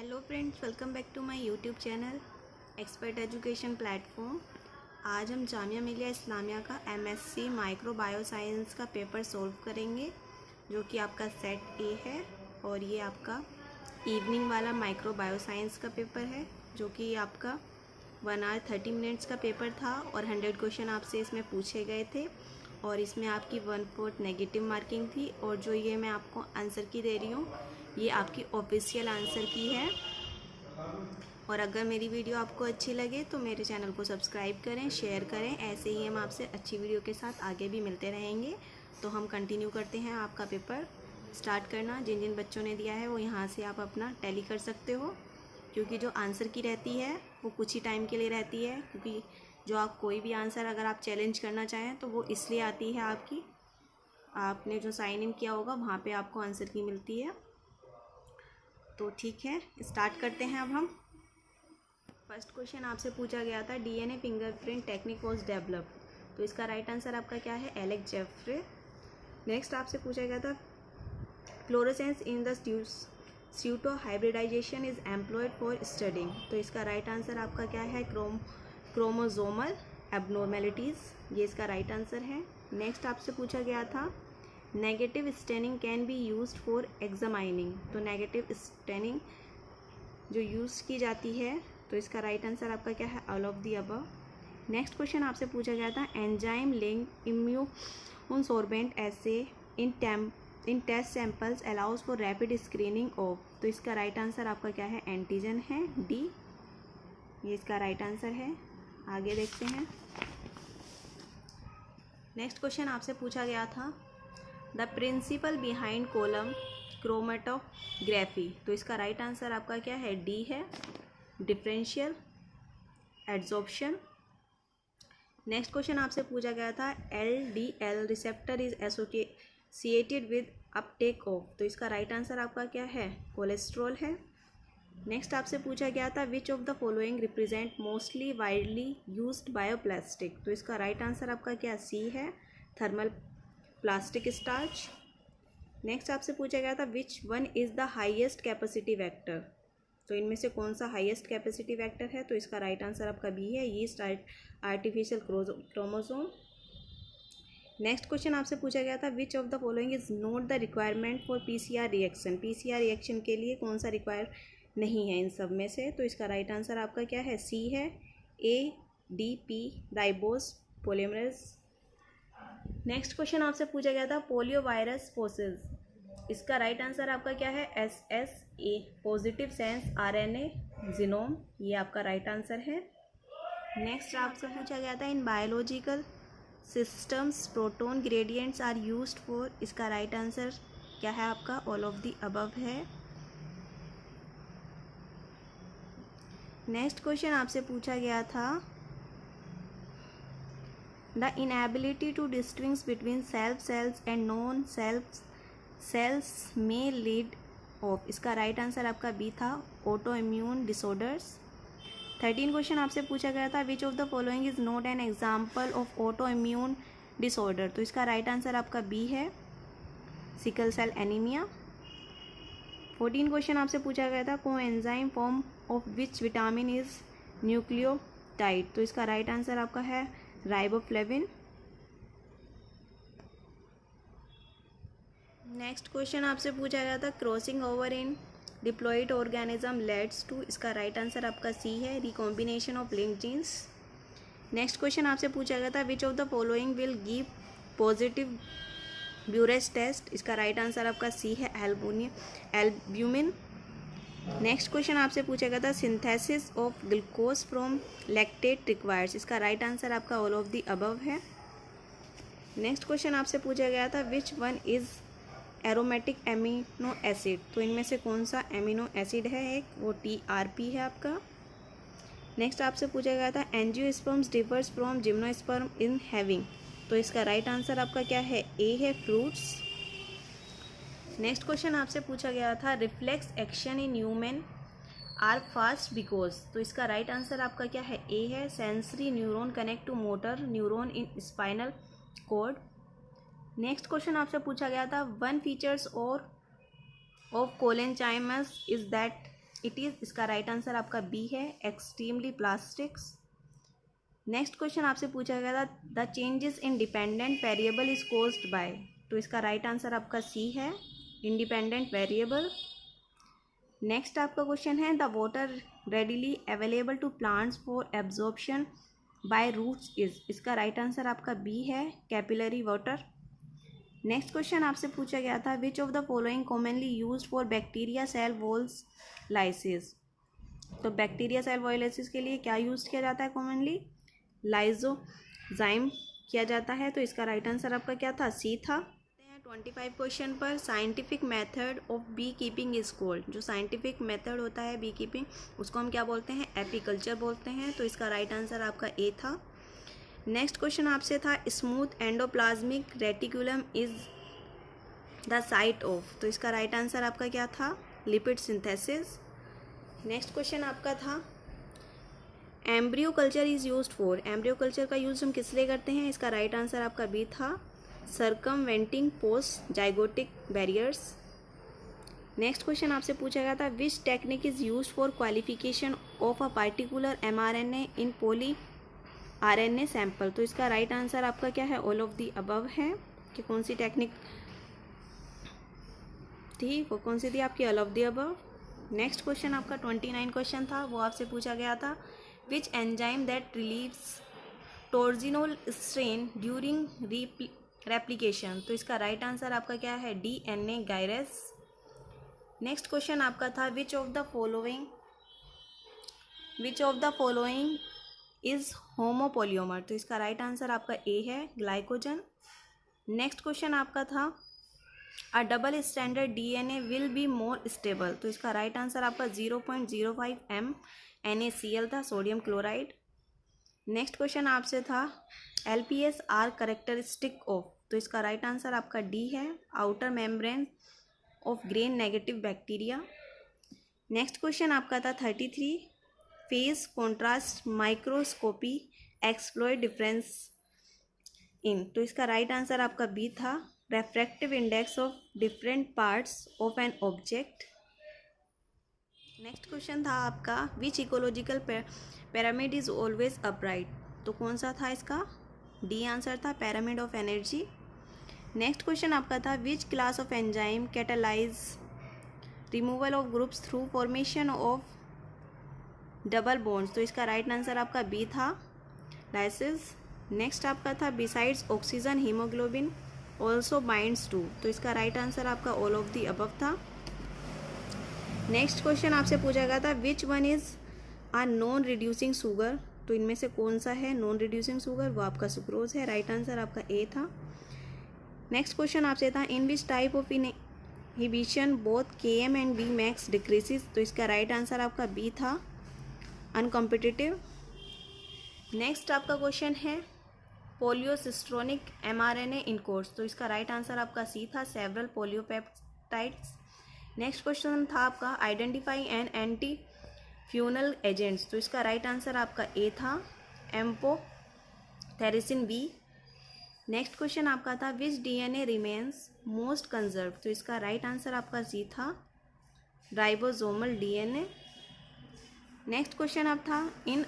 Hello friends, welcome back to my YouTube channel expert education platform. आज हम जामिया मिलिया इस्लामिया का MSc micro bioscience का paper solve करेंगे, जो कि आपका सेट ए है। और ये आपका इवनिंग वाला माइक्रो बायोसाइंस का पेपर है, जो कि आपका 1 आवर 30 मिनट्स का पेपर था और 100 क्वेश्चन आपसे इसमें पूछे गए थे। और इसमें आपकी 1/4 नेगेटिव मार्किंग थी। और जो ये मैं आपको आंसर की दे रही हूँ, ये आपकी ऑफिशियल आंसर की है। और अगर मेरी वीडियो आपको अच्छी लगे तो मेरे चैनल को सब्सक्राइब करें, शेयर करें। ऐसे ही हम आपसे अच्छी वीडियो के साथ आगे भी मिलते रहेंगे। तो हम कंटिन्यू करते हैं आपका पेपर स्टार्ट करना। जिन जिन बच्चों ने दिया है वो यहाँ से आप अपना टैली कर सकते हो, क्योंकि जो आंसर की रहती है वो कुछ ही टाइम के लिए रहती है। क्योंकि जो आप कोई भी आंसर अगर आप चैलेंज करना चाहें तो वो इसलिए आती है, आपने जो साइन इन किया होगा वहाँ पे आपको आंसर की मिलती है। तो ठीक है, स्टार्ट करते हैं। अब हम फर्स्ट क्वेश्चन आपसे पूछा गया था, DNA fingerprint technique was developed. तो इसका राइट आंसर आपका क्या है? एलेक्स जेफ्रे। नेक्स्ट आपसे पूछा गया था, fluorescence in the pseudo hybridization is employed for studying. तो इसका राइट आंसर आपका क्या है? क्रोमोजोमल एबनॉर्मेलिटीज़, ये इसका राइट आंसर है। नेक्स्ट आपसे पूछा गया था, negative staining can be used for examining. तो नेगेटिव स्टेनिंग जो यूज़ की जाती है, तो इसका राइट आंसर आपका क्या है? All of the above. Next question आपसे पूछा गया था, enzyme linked immunosorbent assay in test samples allows for rapid screening of. तो इसका राइट आंसर आपका क्या है? एंटीजन है, डी, ये इसका राइट आंसर है। आगे देखते हैं। नेक्स्ट क्वेश्चन आपसे पूछा गया था, the principle behind column chromatography. तो इसका राइट आंसर आपका क्या है? डी है, डिफरेंशियल एड्जॉर्प्शन। नेक्स्ट क्वेश्चन आपसे पूछा गया था, LDL receptor is associated with Uptake of. तो इसका राइट आंसर आपका क्या है? कोलेस्ट्रॉल है। नेक्स्ट आपसे पूछा गया था, which of the following represent mostly widely used bioplastic. तो इसका राइट आंसर आपका क्या? सी है, थर्मल प्लास्टिक स्टार्च। नेक्स्ट आपसे पूछा गया था, which one is the highest capacity vector. तो इनमें से कौन सा हाईएस्ट कैपेसिटी वेक्टर है? तो इसका राइट आंसर आपका बी है, yeast artificial chromosome. Next question आपसे पूछा गया था, which of the following is not the requirement for PCR reaction. PCR reaction के लिए कौन सा रिक्वायर नहीं है इन सब में से? तो इसका राइट आंसर आपका क्या है? सी है, ADP ribose polymerase. Next question आपसे पूछा गया था, पोलियो वायरस फोसेस। इसका राइट आंसर आपका क्या है? SSA positive sense RNA genome, ये आपका राइट आंसर है। नेक्स्ट आपसे पूछा गया था, in biological systems proton gradients are used for. इसका राइट आंसर क्या है आपका? ऑल ऑफ दी अबव है। नेक्स्ट क्वेश्चन आपसे पूछा गया था, the inability to distinguish between self cells and non self cells में लीड ऑफ। इसका राइट आंसर आपका बी था, ऑटो इम्यून डिसऑर्डर्स। 13 क्वेश्चन आपसे पूछा गया था, which of the following is not an example of autoimmune disorder. तो इसका राइट आंसर आपका बी है, सिकल सेल एनीमिया। 14 क्वेश्चन आपसे पूछा गया था, coenzyme form of which vitamin is nucleotide. तो इसका राइट आंसर आपका है राइबोफ्लेविन। नेक्स्ट क्वेश्चन आपसे पूछा गया था, crossing over in diploid organism leads to. इसका राइट आंसर आपका सी है, recombination of linked genes. Next question आपसे पूछा गया था, which of the following will give positive Biuret test. इसका राइट आंसर आपका सी है, एल्ब्यूमिन। नेक्स्ट क्वेश्चन आपसे पूछा गया था, synthesis of glucose from lactate requires. इसका राइट आंसर आपका ऑल ऑफ दी अबव है। नेक्स्ट क्वेश्चन आपसे पूछा गया था, which one is aromatic amino acid. तो इनमें से कौन सा एमिनो एसिड है? एक वो TRP है आपका। नेक्स्ट आपसे पूछा गया था, angiosperms differs from gymnosperm in having. तो इसका राइट आंसर आपका क्या है? ए है, फ्रूट्स। नेक्स्ट क्वेश्चन आपसे पूछा गया था, reflex action in human are fast because. तो इसका राइट आंसर आपका क्या है? ए है, sensory neuron connect to motor neuron in spinal cord. Next question आपसे पूछा गया था, वन फीचर्स और of collenchymas is that it is, इसका राइट आंसर आपका बी है, एक्सट्रीमली प्लास्टिक्स। नेक्स्ट क्वेश्चन आपसे पूछा गया था the changes in dependent variable is caused by, तो इसका राइट आंसर आपका सी है, इंडिपेंडेंट वेरिएबल। नेक्स्ट आपका क्वेश्चन है the water readily available to plants for absorption by roots is, इसका राइट आंसर आपका बी है, कैपिलरी वाटर। नेक्स्ट क्वेश्चन आपसे पूछा गया था which of the following commonly used for bacteria cell walls lysis, तो बैक्टीरिया सेल वॉल लाइसिस के लिए क्या यूज किया जाता है कॉमनली, लाइजोजाइम किया जाता है, तो इसका राइट आंसर आपका क्या था, सी था। 25 क्वेश्चन पर scientific method of beekeeping is called, जो साइंटिफिक मेथड होता है बी कीपिंग उसको हम क्या बोलते हैं, एपीकल्चर बोलते हैं, तो इसका राइट आंसर आपका ए था। नेक्स्ट क्वेश्चन आपसे था smooth endoplasmic reticulum is the site of, तो इसका राइट आंसर आपका क्या था, लिपिड सिंथेसिस। नेक्स्ट क्वेश्चन आपका था embryo culture is used for, embryo culture का यूज़ हम किस लिए करते हैं, इसका राइट आंसर आपका बी था, circumventing post zygotic barriers. Next question आपसे पूछा गया था which technique is used for qualification of a particular mRNA in poly RNA sample, तो इसका राइट आंसर आपका क्या है, ऑल ऑफ दी अबव है, कि कौन सी टेक्निक थी, वो कौन सी थी आपकी, all of the above. Next question आपका 29 क्वेश्चन था, वो आपसे पूछा गया था which enzyme that relieves torsional strain during replication, तो इसका राइट आंसर आपका क्या है, DNA गायरस। नेक्स्ट क्वेश्चन आपका था which of the following is homopolymer, तो इसका राइट आंसर आपका ए है, ग्लाइकोजन। नेक्स्ट क्वेश्चन आपका था अ double standard DNA will be more stable, तो इसका राइट आंसर आपका 0.05 MnACl था, सोडियम क्लोराइड। नेक्स्ट क्वेश्चन आपसे था LPS आर करेक्टरिस्टिक ऑफ, तो इसका राइट आंसर आपका डी है, outer membrane of gram negative bacteria. Next question आपका था 33 phase contrast microscopy explore difference in, तो इसका राइट आंसर आपका बी था, refractive index of different parts of an object. Next question था आपका which ecological pyramid is always upright, तो कौन सा था इसका, डी आंसर था, pyramid of energy. Next question आपका था which class of enzyme catalyse removal of groups through formation of double bonds, तो इसका राइट आंसर आपका बी था, लाइसिस। नेक्स्ट आपका था besides oxygen haemoglobin also binds to, तो इसका राइट आंसर आपका ऑल ऑफ दी अबव था। नेक्स्ट क्वेश्चन आपसे पूछा गया था which one is a non reducing sugar, तो इनमें से कौन सा है नॉन रिड्यूसिंग शुगर, वो आपका सुक्रोज है, राइट आंसर आपका ए था। नेक्स्ट क्वेश्चन आपसे था in which type of inhibition both Km and Vmax decreases, तो इसका राइट आंसर आपका बी था, अनकॉम्पिटिटिव। नेक्स्ट आपका क्वेश्चन है पोलियोसिस्ट्रोनिक mRNA इन कोर्स, तो इसका राइट आंसर आपका सी था, सेवरल पोलियोपेप्टाइड्स। नेक्स्ट क्वेश्चन था आपका identify an anti funnel agents, तो इसका राइट आंसर आपका ए था, एम्फोटेरिसिन बी। नेक्स्ट क्वेश्चन आपका था विच DNA रिमेन्स मोस्ट कंजर्व, तो इसका राइट आंसर आपका सी था, राइबोसोमल DNA। नेक्स्ट क्वेश्चन अब था in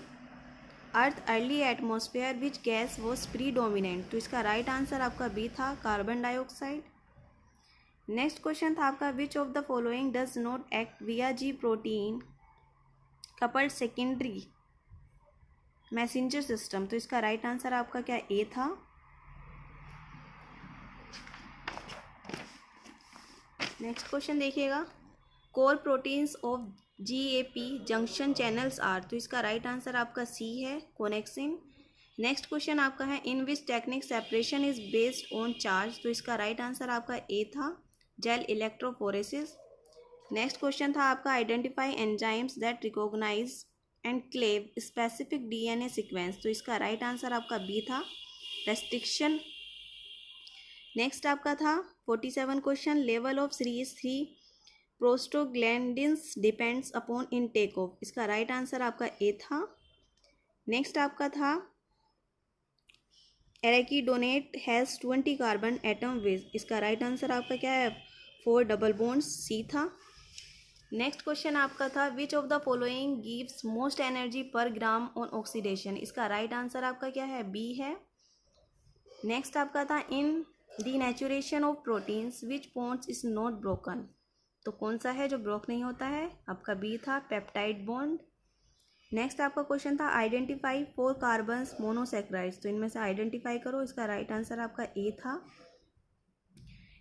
earth early atmosphere which gas was predominant, तो इसका राइट आंसर आपका बी था, कार्बन डाइऑक्साइड। नेक्स्ट क्वेश्चन था आपका which of the following does not act via G protein coupled secondary messenger system, तो इसका राइट आंसर आपका क्या ए था। नेक्स्ट क्वेश्चन देखिएगा core proteins of GAP junction channels are, तो इसका राइट आंसर आपका सी है, कोनेक्सिन। नेक्स्ट क्वेश्चन आपका है in which technique separation is based on charge, तो इसका राइट आंसर आपका ए था, जेल इलेक्ट्रोफोरेसिस। नेक्स्ट क्वेश्चन था आपका identify enzymes that recognize and cleave specific DNA sequence, तो इसका राइट आंसर आपका बी था, रेस्ट्रिक्शन। नेक्स्ट आपका था 47 question level of series 3 prostaglandins depends upon intake of, इसका राइट आंसर आपका ए था। नेक्स्ट आपका था arachidonate has 20 carbon atom with, इसका राइट आंसर आपका क्या है, 4 डबल बॉन्ड्स, सी था। नेक्स्ट क्वेश्चन आपका था which of the following gives most energy per gram on oxidation. इसका राइट आंसर आपका क्या है, बी है। नेक्स्ट आपका था in denaturation of proteins which bonds is not broken. तो कौन सा है जो ब्रोक नहीं होता है, आपका बी था, पेप्टाइड बॉन्ड। नेक्स्ट आपका क्वेश्चन था आइडेंटिफाई 4 कार्बन्स मोनोसेक्राइड्स। तो इनमें से आइडेंटिफाई करो। इसका राइट आंसर आपका ए था।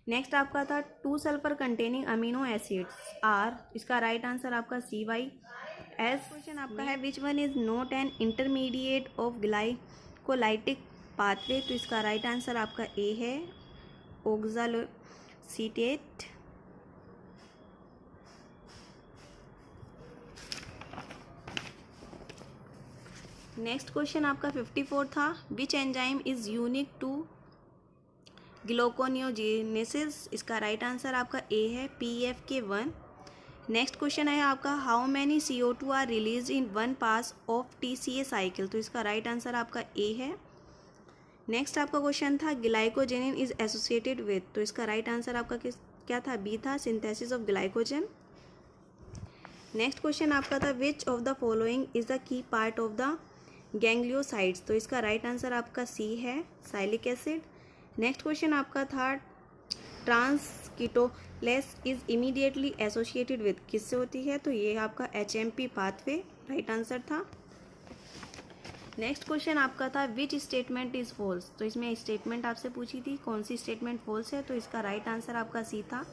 नेक्स्ट आपका था 2 sulphur containing amino acids are. इसका राइट आंसर आपका सी वाई एस। क्वेश्चन आपका है which one is not an intermediate of glycolytic pathway. तो इसका राइट आंसर आपका ए है, ऑक्सालोसिटेट। नेक्स्ट क्वेश्चन आपका 54 था which enzyme is unique to gluconeogenesis. इसका राइट आंसर आपका ए है, PFK1। नेक्स्ट क्वेश्चन है आपका how many CO2 are release in 1 pass of TCA cycle. तो इसका राइट आंसर आपका ए है। नेक्स्ट आपका क्वेश्चन था ग्लाइकोजेनिन इज एसोसिएटेड विथ। तो इसका राइट आंसर आपका क्या था, बी था, synthesis of glycogen. Next question आपका था which of the following is the key part of the gangliosides. तो इसका राइट आंसर आपका सी है, साइलिक एसिड। नेक्स्ट क्वेश्चन आपका था ट्रांसकीटोलेस इज इमीडिएटली एसोसिएटेड विथ, किससे होती है। तो ये आपका HMP पाथवे राइट आंसर था। नेक्स्ट क्वेश्चन आपका था विच स्टेटमेंट इज फॉल्स। तो इसमें स्टेटमेंट आपसे पूछी थी कौन सी स्टेटमेंट फॉल्स है। तो इसका राइट आंसर आपका सी था,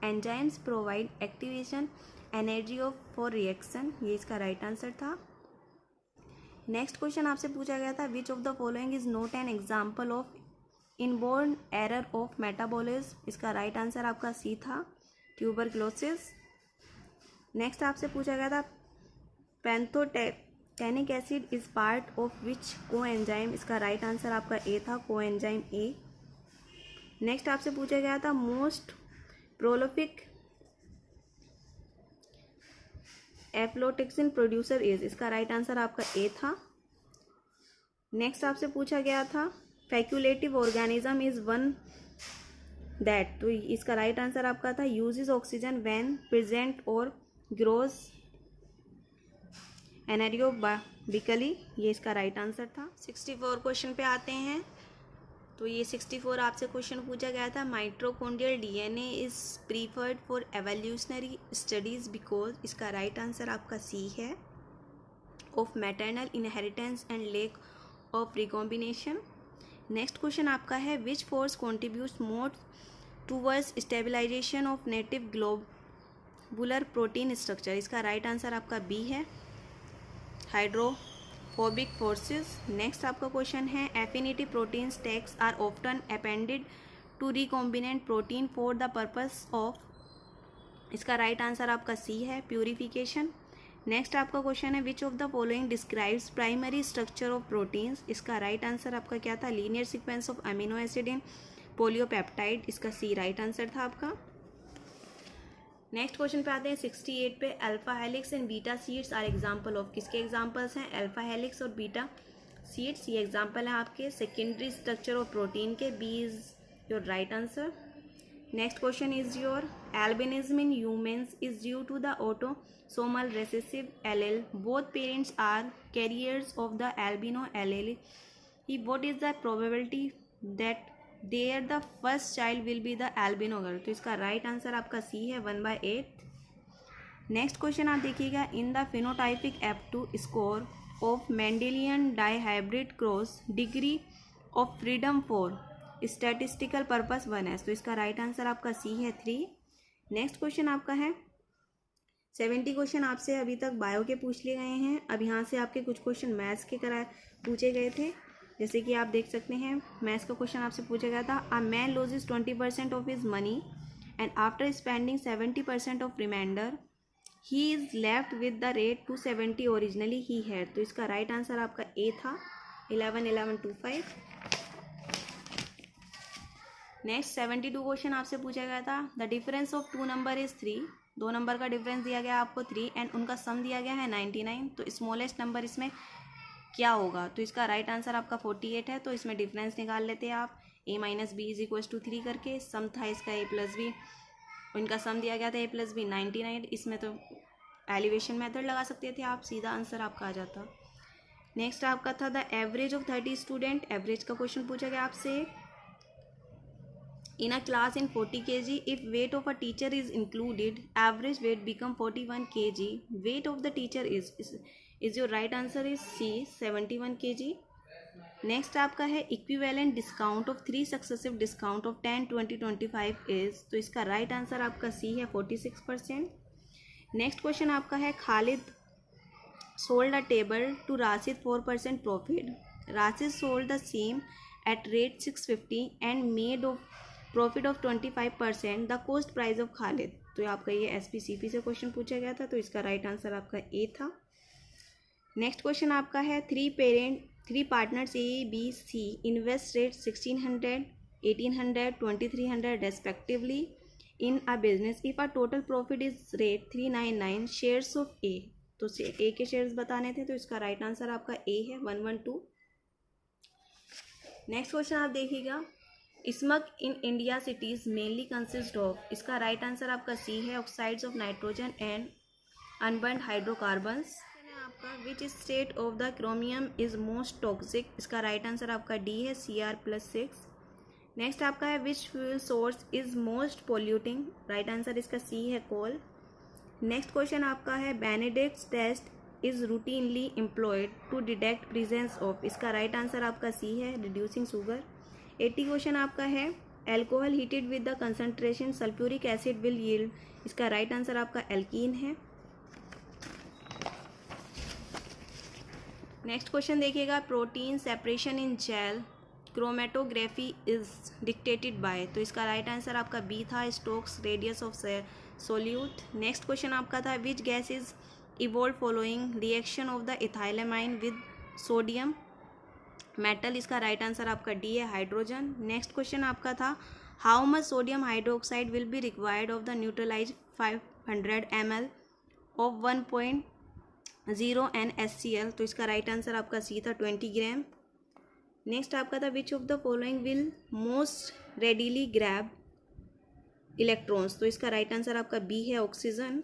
enzymes provide activation energy of for reaction. ये इसका राइट आंसर था। नेक्स्ट क्वेश्चन आपसे पूछा गया था which of the following is not an example of inborn error of metabolism. इसका राइट आंसर आपका सी था, ट्यूबरक्लोसिस। नेक्स्ट आपसे पूछा गया था pantothenic acid is part of which coenzyme. इसका राइट आंसर आपका ए था, कोएंजाइम ए। नेक्स्ट आपसे पूछा गया था मोस्ट प्रोलिफिक एफ्लोटॉक्सिन प्रोड्यूसर इज। इसका राइट आंसर आपका ए था। नेक्स्ट आपसे पूछा गया था फैक्यूलेटिव ऑर्गेनिज्म इज वन दैट। तो इसका राइट आंसर आपका था यूजेस ऑक्सीजन व्हेन प्रेजेंट और ग्रोस एनारोबिकली। ये इसका राइट आंसर था। 64 क्वेश्चन पे आते हैं। तो ये 64 आपसे क्वेश्चन पूछा गया था mitochondrial DNA is preferred for evolutionary studies because. इसका राइट आंसर आपका सी है, of maternal inheritance and lack of recombination. Next question आपका है which force contributes more towards stabilisation of native globular protein structure. इसका right answer आपका B है, hydrophobic forces. Next आपका question है affinity protein tags are often appended to recombinant protein for the purpose of. इसका right answer आपका C है, purification. Next आपका question है which of the following describes primary structure of proteins. इसका right answer आपका क्या था, linear sequence of amino acid in polypeptide. इसका सी राइट आंसर था आपका। नेक्स्ट क्वेश्चन पे आते हैं 68 पे alpha helix and beta sheets are example of. किसके एग्जांपल्स हैं, अल्फा हेलिक्स और बीटा सीड्स। ये एग्जांपल है आपके सेकेंडरी स्ट्रक्चर ऑफ प्रोटीन के। B is your right answer. Next question is your albinism in humans is due to the autosomal recessive allele. Both parents are carriers of the albino allele. What is the probability that the first child will be the albino girl? तो इसका right answer आपका C है, 1/8। Next question आप देखिएगा in the phenotypic up to score of Mendelian dihybrid cross degree of freedom for statistical purpose 1S। तो इसका right answer आपका C है, 3। नेक्स्ट क्वेश्चन आपका है 70 क्वेश्चन आपसे अभी तक बायो के पूछ लिए गए हैं। अब यहाँ से आपके कुछ क्वेश्चन मैथ्स के पूछे गए थे। जैसे कि आप देख सकते हैं मैथ्स का क्वेश्चन आपसे पूछा गया था a man loses 20% of his money and after spending 70% of reminder he is left with the rate 270 originally he had. तो इसका राइट आंसर आपका ए था, 11,1125। नेक्स्ट 72 क्वेश्चन आपसे पूछा गया था the difference of 2 number is 3। 2 number का difference दिया गया आपको 3 एंड उनका सम दिया गया है 99। तो स्मॉलेस्ट नंबर इसमें क्या होगा। तो इसका राइट आंसर आपका 48 है। तो इसमें डिफरेंस निकाल लेते हैं आप a - b = 3 करके। सम था इसका a + b इनका सम दिया गया था a + b 99। इसमें तो एलिवेशन मेथड लगा सकते थे आप, सीधा आंसर आपका आ जाता। नेक्स्ट आपका था the average of 30 student. Average का क्वेश्चन पूछा गया आपसे। In a class in 40 kg, if weight of a teacher is included, average weight become 41 kg. Weight of the teacher is your right answer is C 71 kg. Next आपका है equivalent discount of 3 successive discount of 10, 20, 25 is, तो इसका right answer आपका C है 46%। Next question आपका है Khalid sold a table to Rashid 4% profit. Rashid sold the same at rate 650 and made of profit of 25%, the cost price of Khalid. तो आपका ये SPCP से क्वेश्चन पूछा गया था, तो इसका राइट आंसर आपका ए था। नेक्स्ट क्वेश्चन आपका है three partners A B C invest rate 1600, 1800, 2300 respectively in a business if a total profit is rate 399 shares of A. तो ए के शेयर्स बताने थे, तो इसका राइट आंसर आपका ए है 112। नेक्स्ट क्वेश्चन आप देखिएगा, smog in India cities mainly consist of, इसका राइट आंसर आपका सी है oxides of nitrogen and unburned hydrocarbons. आपका which state of the chromium is most toxic, इसका राइट आंसर आपका डी है Cr+6। नेक्स्ट आपका है which fuel source is most polluting, right answer इसका सी है कोल। नेक्स्ट क्वेश्चन आपका है Benedict's test is routinely employed to detect presence of, इसका राइट आंसर आपका सी है रिड्यूसिंग शुगर। 80 क्वेश्चन आपका है alcohol heated with the concentration sulphuric acid will yield, इसका राइट आंसर आपका एल्कीन है। नेक्स्ट क्वेश्चन देखिएगा, protein separation in gel chromatography is dictated by, तो इसका राइट आंसर आपका बी था Stokes radius of solute. Next question आपका था which gas is evolve following reaction of the ethylamine with sodium metal, इसका right answer आपका D है hydrogen. Next question आपका था how much sodium hydroxide will be required of the neutralize 500 ml of 1.0 NaCl, तो इसका right answer आपका C था 20 ग्राम। Next आपका था which of the following will most readily grab electrons, तो इसका राइट आंसर आपका बी है oxygen.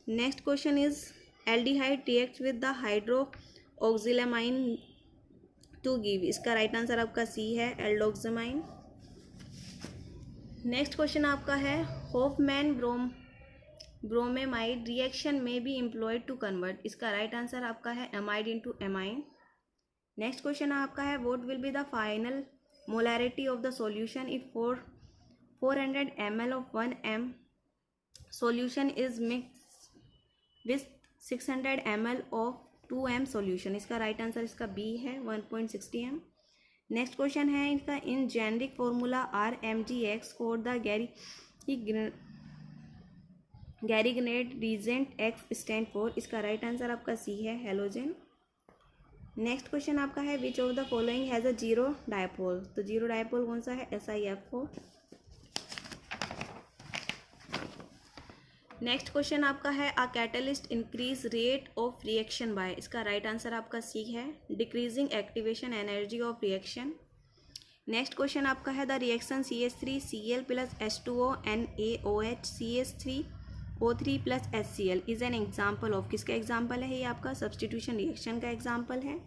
Next question is aldehyde react with the hydroxylamine to give, इसका राइट आंसर आपका सी है एल्डोक्सामाइन। नेक्स्ट क्वेश्चन आपका है होफमैन ब्रोमेमाइड रिएक्शन में बी एम्प्लॉयड टू कन्वर्ट, इसका राइट आंसर आपका है amide into amine. Next question आपका है what will be the final molarity of the solution if 400 ml of 1 m solution is mix with 600 ml of 2 m solution, इसका right answer इसका B है 1.60 m। Next question है इसका in generic formula RMGX for the Grignard reagent X stand for, इसका right answer आपका C है halogen. Next question आपका है which of the following has a zero dipole, तो जीरो डायपोल कौन सा है SiF4। नेक्स्ट क्वेश्चन आपका है a catalyst increase rate of reaction by, इसका राइट आंसर आपका सी है decreasing activation energy of reaction. Next question आपका है the reaction CH3Cl + H2O NaOH CH3O3 + HCl is an example of, किसका example है ये आपका सब्सटीट्यूशन रिएक्शन का एग्जाम्पल है।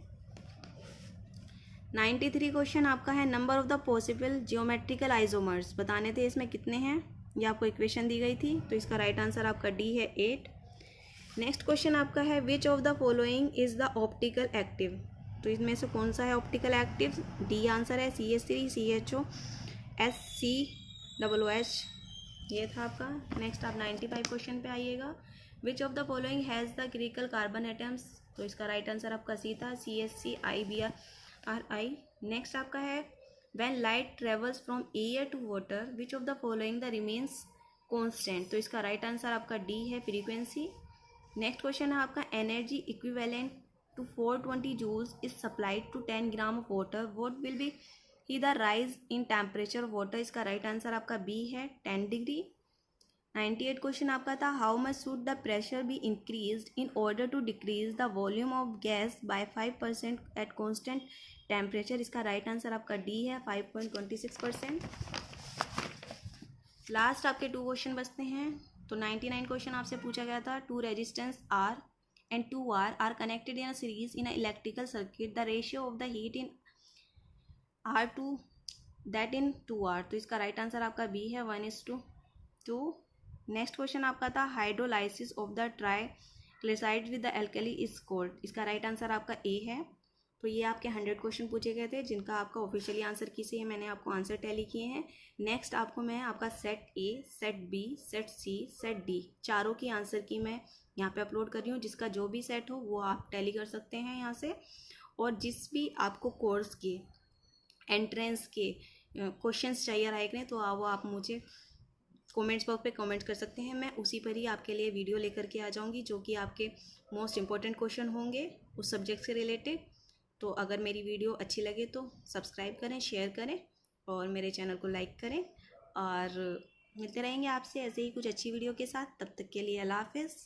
93 क्वेश्चन आपका है number of the possible geometrical isomers बताने थे, इसमें कितने हैं ये आपको इक्वेशन दी गई थी, तो इसका राइट आंसर आपका डी है 8। नेक्स्ट क्वेश्चन आपका है which of the following is the optical active, तो इसमें से कौन सा है ऑप्टिकल एक्टिव, डी आंसर है CH3CHO SCOOH, ये था आपका। नेक्स्ट आप 95 क्वेश्चन पे आइएगा, विच of the following has the critical carbon atoms, तो इसका राइट आंसर आपका सी था CH3IBRI। नेक्स्ट आपका है when light travels from air to water which of the following the remains constant, तो इसका राइट आंसर आपका डी है फ्रीक्वेंसी। नेक्स्ट क्वेश्चन है आपका energy equivalent to 420 joules is supplied to 10 gram of water, what will be ही the rise in temperature of water, इसका right answer आपका B है 10 डिग्री। 98 क्वेश्चन आपका था how much should the pressure be increased in order to decrease the volume of gas by 5% at constant temperature, इसका right answer आपका D है 5.26%। Last आपके 2 question बचते हैं। तो 99 क्वेश्चन आपसे पूछा गया था, 2 resistance R and 2R are connected in a series in an electrical circuit. The ratio of the heat in R to that in 2R. तो इसका राइट आंसर आपका बी है, 1:2। नेक्स्ट क्वेश्चन आपका था hydrolysis of the triglyceride with the alkali is cold. इसका right answer आपका A है। तो ये आपके 100 क्वेश्चन पूछे गए थे जिनका आपका ऑफिशियली आंसर की से मैंने आपको आंसर टैली किए हैं। नेक्स्ट आपको मैं आपका set A, set B, set C, set D चारों की आंसर की मैं यहाँ पे अपलोड कर रही हूँ। जिसका जो भी सेट हो वो आप टैली कर सकते हैं यहाँ से। और जिस भी आपको कोर्स के एंट्रेंस के क्वेश्चंस चाहिए राइट ने, तो वो आप मुझे कमेंट्स बॉक्स पे कमेंट कर सकते हैं। मैं उसी पर ही आपके लिए वीडियो लेकर के आ जाऊँगी जो कि आपके मोस्ट इंपॉर्टेंट क्वेश्चन होंगे उस सब्जेक्ट से रिलेटेड। तो अगर मेरी वीडियो अच्छी लगे तो सब्सक्राइब करें, शेयर करें और मेरे चैनल को लाइक करें। और मिलते रहेंगे आपसे ऐसे ही कुछ अच्छी वीडियो के साथ। तब तक के लिए अल्लाह हाफ़िज़।